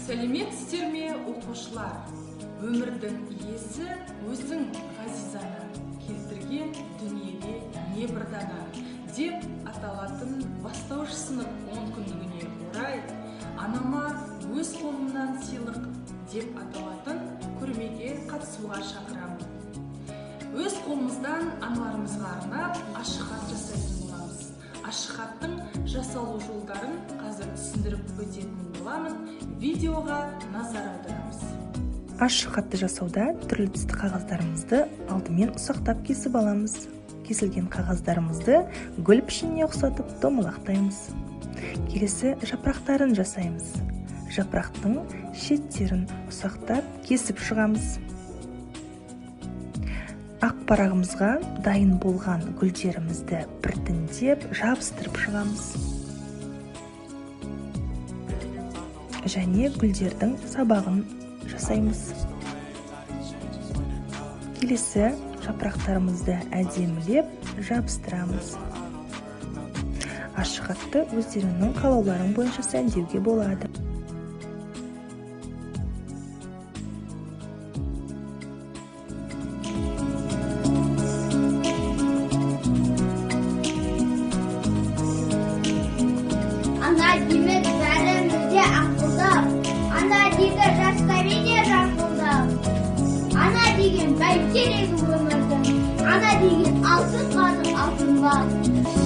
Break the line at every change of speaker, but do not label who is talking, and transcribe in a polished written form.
Сәлеметсіздер ме, оқушылар? Өмірдің иесі өзің ғазизаны, келтірген дүниеде не бір дана деп аталатын бастауыш сынып 10 күндігіне орай анама өз қолымнан сыйлық деп аталатын көрмеге қатысуға шақырамын. Өз қолымыздан аналарымызға арнап ашық хат жасайтын боламыз. Ашық хаттың жасалу жолдарын қазір түсіндіріп өтетін боламын. Видеоға назар аударамыз.
Ашық хатты жасауда түрлі түсті қағаздарымызды алдымен ұсақтап кесіп аламыз. Кесілген қағаздарымызды гүл пішініне ұқсатып домалақтаймыз. Келесі жапырақтарын жасаймыз. Жапырақтың шеттерін ұсақтап кесіп шығамыз. Ақ парағымызға дайын болған гүлдерімізді біртіндеп жабыстырып шығамыз. Және гүлдердің сабағын жасаймыз. Келесі жапырақтарымызды әдемілеп жабыстырамыз. Ашық хатты өздеріңнің қалауларың бойынша сәндеуге болады.
Ана демек бәрімізде ақылдап, ана деген жастарыне жақылдап, ана деген бәйтерегі өмірдің, ана деген алтын қазық алтын бақ.